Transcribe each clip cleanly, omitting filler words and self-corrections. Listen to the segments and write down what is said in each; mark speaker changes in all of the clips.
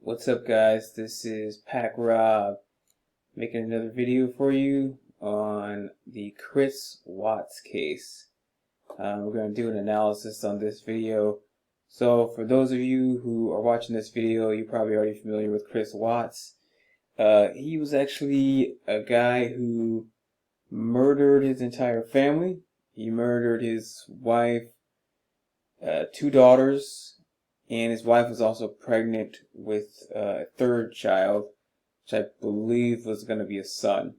Speaker 1: What's up, guys? This is Pac Rob making another video for you on the Chris Watts case. We're going to do an analysis on this video. So for those of you who are watching this video, you're probably already familiar with Chris Watts. He was actually a guy who murdered his entire family. He murdered his wife, two daughters, and his wife was also pregnant with a third child, which I believe was going to be a son.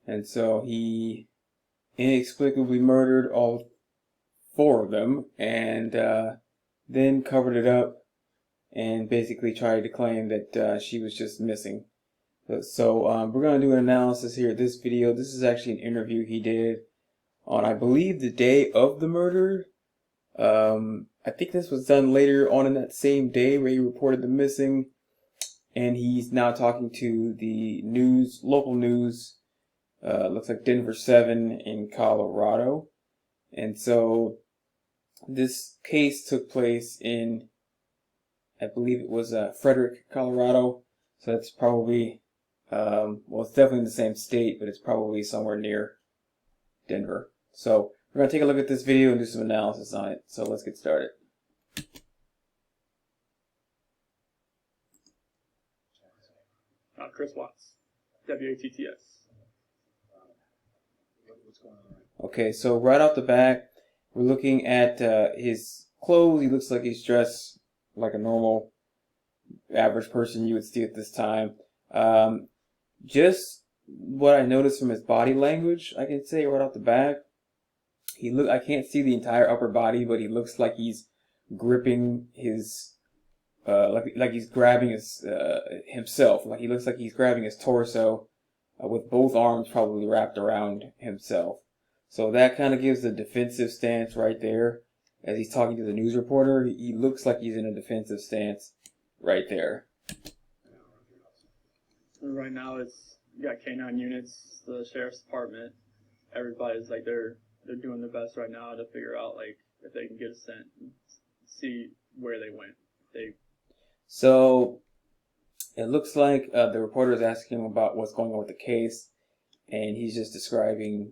Speaker 1: And so he inexplicably murdered all four of them and then covered it up and basically tried to claim that she was just missing. So we're going to do an analysis here. This video, this is actually an interview he did on, I believe, the day of the murder. I think this was done later on in that same day where he reported the missing, and he's now talking to the news, local news, looks like Denver 7 in Colorado. And so this case took place in, I believe it was Frederick, Colorado. So that's probably, well, it's definitely in the same state, but it's probably somewhere near Denver. So we're going to take a look at this video and do some analysis on it. So let's get started.
Speaker 2: Chris Watts, WATTS.
Speaker 3: What's going on?
Speaker 1: Okay, so right off the bat, we're looking at his clothes. He looks like he's dressed like a normal, average person you would see at this time. Just what I noticed from his body language, I can say right off the bat, I can't see the entire upper body, but he looks like he's gripping his, like he's grabbing his himself. Like he looks like he's grabbing his torso with both arms probably wrapped around himself. So that kind of gives the defensive stance right there. As he's talking to the news reporter, he looks like he's in a defensive stance right there.
Speaker 2: Right now, you got K9 units, the sheriff's department. Everybody's like they're doing their best right now to figure out like if they can get a scent, and see where they went.
Speaker 1: So it looks like the reporter is asking him about what's going on with the case, and he's just describing,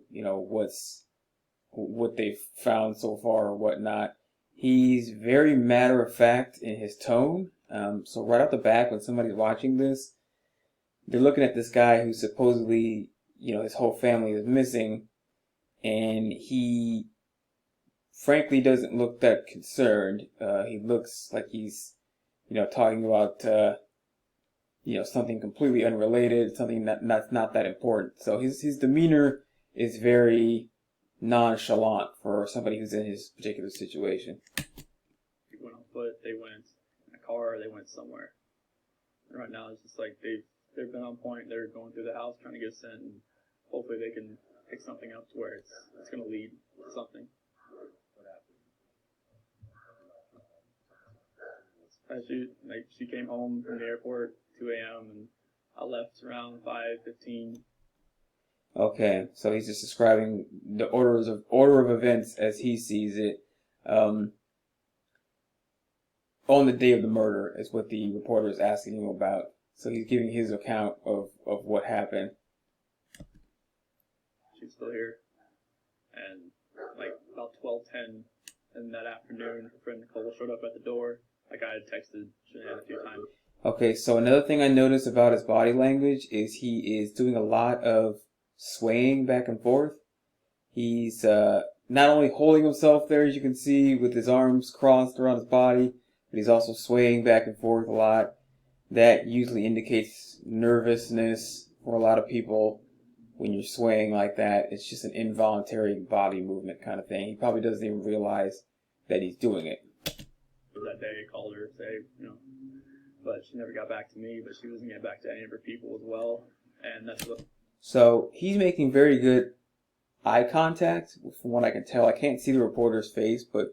Speaker 1: what they've found so far or whatnot. He's very matter of fact in his tone. So right off the bat, when somebody's watching this, they're looking at this guy who supposedly, his whole family is missing, and he frankly doesn't look that concerned. He looks like he's, talking about, something completely unrelated, something that's not that important. So his demeanor is very nonchalant for somebody who's in his particular situation.
Speaker 2: They went on foot, they went in a car, they went somewhere. And right now, it's just like they've been on point. They're going through the house trying to get a scent, and hopefully they can pick something up to where it's going to lead to something. She came home from the airport 2 a.m. and I left around 5:15.
Speaker 1: Okay, so he's just describing the order of events as he sees it. On the day of the murder is what the reporter is asking him about. So he's giving his account of what happened.
Speaker 2: She's still here, and like about 12:10 in that afternoon, her friend Nicole showed up at the door. Like I had texted Shanann a few times.
Speaker 1: Okay, so another thing I noticed about his body language is he is doing a lot of swaying back and forth. He's not only holding himself there, as you can see, with his arms crossed around his body, but he's also swaying back and forth a lot. That usually indicates nervousness for a lot of people. When you're swaying like that, it's just an involuntary body movement kind of thing. He probably doesn't even realize that he's doing it.
Speaker 2: That day I called her to say, but she never got back to me, but she wasn't getting back to any of her people as well. And that's what.
Speaker 1: So he's making very good eye contact, from what I can tell. I can't see the reporter's face, but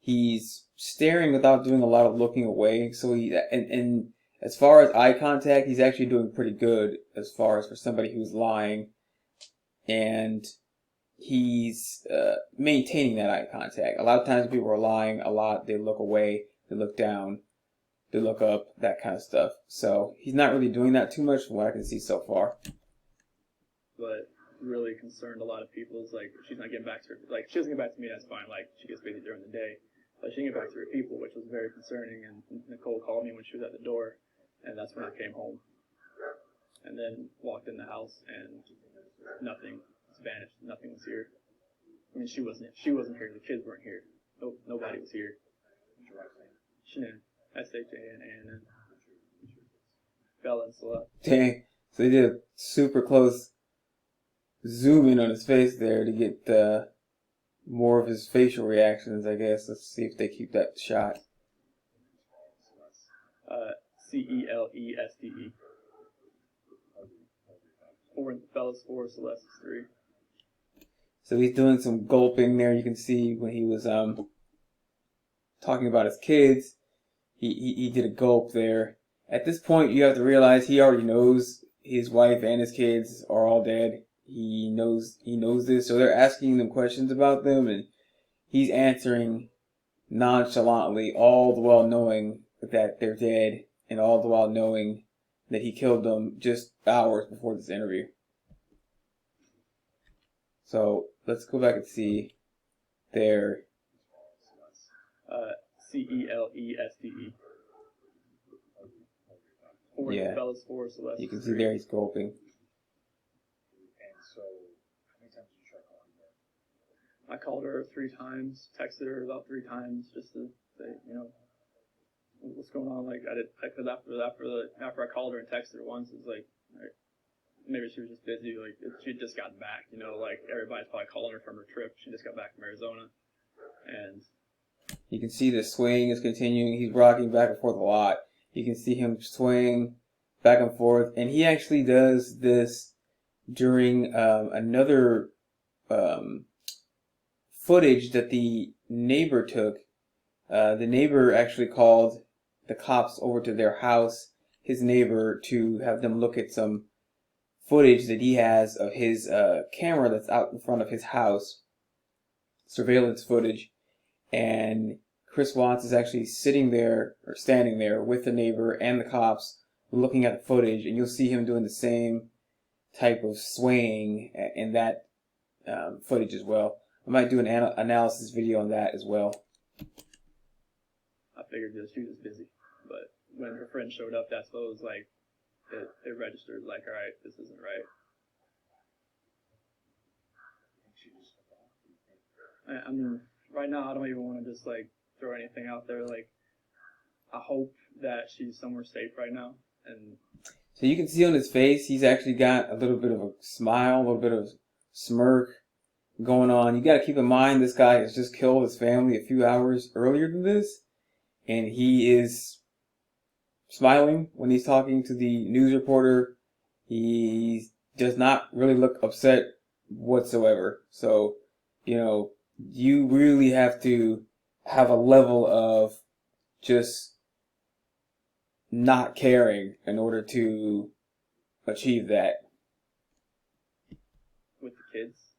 Speaker 1: he's staring without doing a lot of looking away. So and as far as eye contact, he's actually doing pretty good as far as for somebody who's lying. And he's maintaining that eye contact. A lot of times people are lying a lot. They look away, they look down. to look up that kind of stuff. So he's not really doing that too much from what I can see so far.
Speaker 2: But really concerned a lot of people is like she's not getting back to her. Like she doesn't get back to me, that's fine. Like she gets busy during the day, but she didn't get back to her people, which was very concerning. And Nicole called me when she was at the door, and that's when I came home. And then walked in the house, and nothing was vanished. Nothing was here. I mean, she wasn't here. The kids weren't here. Nobody was here. Shanann. S-H-A-N-A-N-N. Bella and Celeste.
Speaker 1: Dang. So they did a super close zoom in on his face there to get more of his facial reactions, I guess. Let's see if they keep that shot.
Speaker 2: C-E-L-E-S-T-E. Bella's 4, Celeste's 3.
Speaker 1: So he's doing some gulping there. You can see when he was talking about his kids, he did a gulp there. At this point, you have to realize he already knows his wife and his kids are all dead. He knows this, so they're asking them questions about them, and he's answering nonchalantly, all the while knowing that they're dead, and all the while knowing that he killed them just hours before this interview. So let's go back and see their
Speaker 2: C-E-L-E-S-T-E.
Speaker 1: Yeah.
Speaker 2: Bella's 4, Celeste.
Speaker 1: You can see there he's gulping.
Speaker 3: And so, how many times did you try calling her?
Speaker 2: I called her 3 times, texted her about 3 times just to say, what's going on. Like because after I called her and texted her once, it was like maybe she was just busy. Like she'd just gotten back. Like everybody's probably calling her from her trip. She just got back from Arizona, and
Speaker 1: you can see the swing is continuing. He's rocking back and forth a lot. You can see him swing back and forth, and he actually does this during another footage that the neighbor took. The neighbor actually called the cops over to their house, his neighbor, to have them look at some footage that he has of his camera that's out in front of his house, surveillance footage, and Chris Watts is actually sitting there, or standing there, with the neighbor and the cops, looking at the footage, and you'll see him doing the same type of swaying in that footage as well. I might do an analysis video on that as well.
Speaker 2: I figured that she was busy, but when her friend showed up, that's what it was like. It registered like, all right, this isn't right. I mean, right now I don't even want to just like throw anything out there. Like, I hope that she's somewhere safe right now. And
Speaker 1: so you can see on his face, he's actually got a little bit of a smile, a little bit of smirk going on. You got to keep in mind this guy has just killed his family a few hours earlier than this, and he is smiling when he's talking to the news reporter. He does not really look upset whatsoever. So, you really have to have a level of just not caring in order to achieve that.
Speaker 2: with the kids,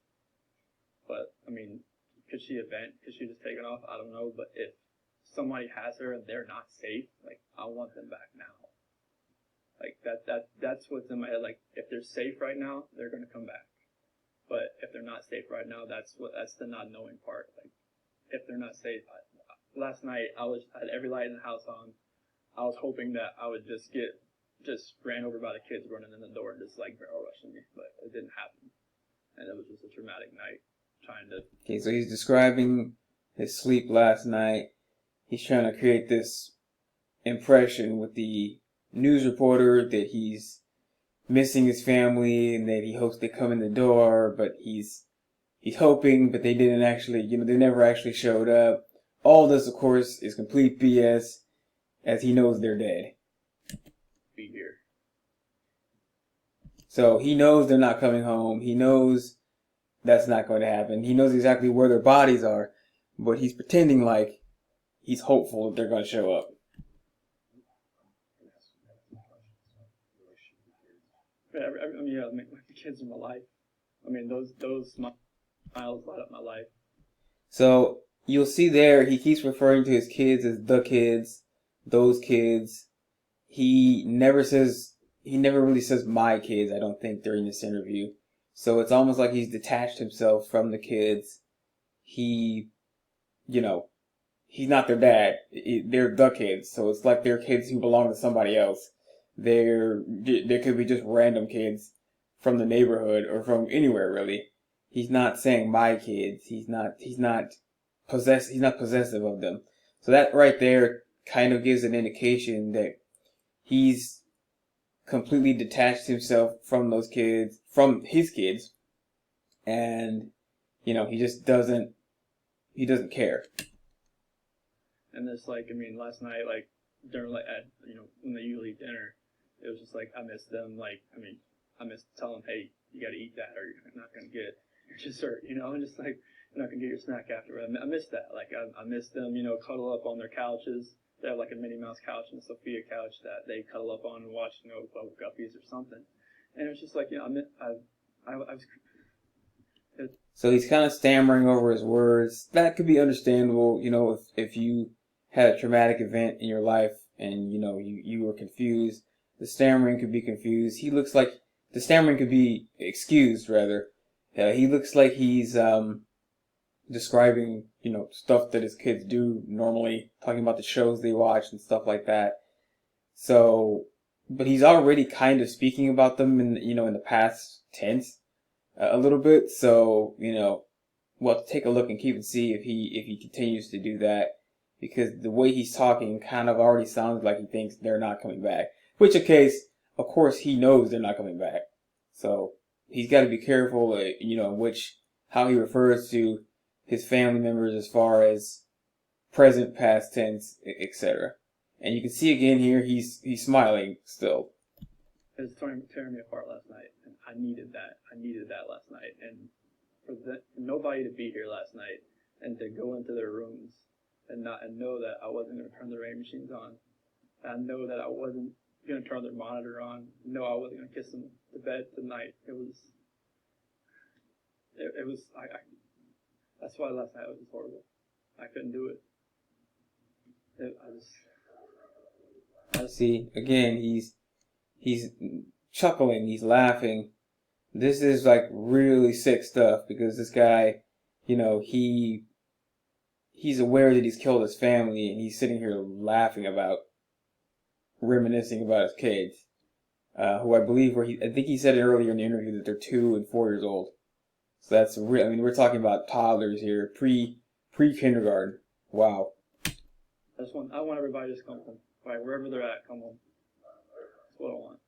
Speaker 2: but I mean, could she event? Could she just take it off? I don't know. But if somebody has her and they're not safe, like I want them back now. Like that's what's in my head. Like if they're safe right now, they're gonna come back. But if they're not safe right now, that's the not knowing part. Like if they're not safe, last night I had every light in the house on. I was hoping that I would just ran over by the kids running in the door and just like barrel rushing me, but it didn't happen. And it was just a traumatic night trying to.
Speaker 1: Okay, so he's describing his sleep last night. He's trying to create this impression with the news reporter that he's missing his family and that he hopes they come in the door, but he's hoping, but they didn't actually, they never actually showed up. All this, of course, is complete BS, as he knows they're dead.
Speaker 2: Be here.
Speaker 1: So he knows they're not coming home. He knows that's not going to happen. He knows exactly where their bodies are, but he's pretending like he's hopeful that they're going to show up.
Speaker 2: I mean, yeah, the kids are my life. I mean, those smiles light up my life.
Speaker 1: So you'll see there, he keeps referring to his kids as the kids, those kids. He never really says my kids, I don't think, during this interview. So it's almost like he's detached himself from the kids. He, you know, he's not their dad. They're the kids. So it's like they're kids who belong to somebody else. There could be just random kids from the neighborhood or from anywhere, really. He's not saying my kids. He's not possessive of them. So that right there kind of gives an indication that he's completely detached himself from those kids, from his kids, and he just doesn't care.
Speaker 2: And it's like, I mean, last night, like during like at when they usually eat dinner, it was just like I miss them. Like, I mean, I miss telling them, hey, you got to eat that, or you're not gonna get your dessert, and just like you're not gonna get your snack after. I miss that. Like I miss them, cuddle up on their couches. They have like a Minnie Mouse couch and a Sophia couch that they cuddle up on and watch, Guppies or something. And it's just like, I was.
Speaker 1: So he's kind of stammering over his words. That could be understandable, if you had a traumatic event in your life and you were confused. The stammering could be confused. The stammering could be excused, rather. He looks like he's describing, stuff that his kids do normally, talking about the shows they watch and stuff like that. So, but he's already kind of speaking about them in the past tense a little bit. So, we'll have to take a look and keep and see if he continues to do that, because the way he's talking kind of already sounds like he thinks they're not coming back. Which, of course, he knows they're not coming back. So he's got to be careful, how he refers to his family members as far as present, past tense, etc. And you can see again here he's smiling still.
Speaker 2: It was tearing me apart last night, and I needed that. I needed that last night, and for nobody to be here last night and to go into their rooms and know that I wasn't going to turn the rain machines on. And know that I wasn't going to turn their monitor on. No, I wasn't going to kiss them to bed tonight. It was. That's why last night was horrible. I couldn't do it.
Speaker 1: See, again, he's chuckling, he's laughing. This is like really sick stuff, because this guy, he's aware that he's killed his family, and he's sitting here laughing reminiscing about his kids, who I think he said it earlier in the interview that they're 2 and 4 years old. So that's real. I mean, we're talking about toddlers here, pre-kindergarten. Wow.
Speaker 2: I want everybody to just come home. Right, wherever they're at, come home. That's what I want.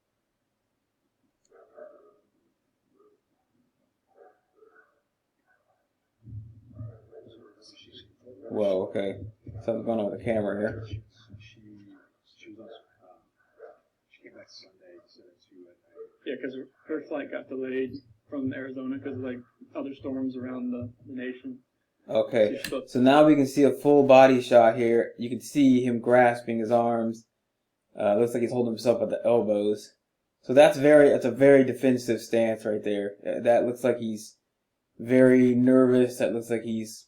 Speaker 1: Whoa, okay. Something's going on with the camera here.
Speaker 3: She was on. She came back Sunday. So
Speaker 2: yeah, because her flight got delayed from Arizona because of like other storms around the nation.
Speaker 1: Okay, so now we can see a full body shot here. You can see him grasping his arms. Looks like he's holding himself at the elbows. So that's a very defensive stance right there. That looks like he's very nervous. That looks like he's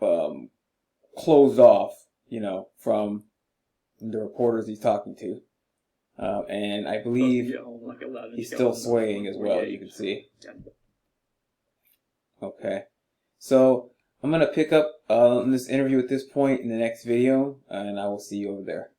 Speaker 1: closed off, from the reporters he's talking to. And I believe he's still swaying as well, you can see. Okay, so I'm going to pick up on this interview at this point in the next video, and I will see you over there.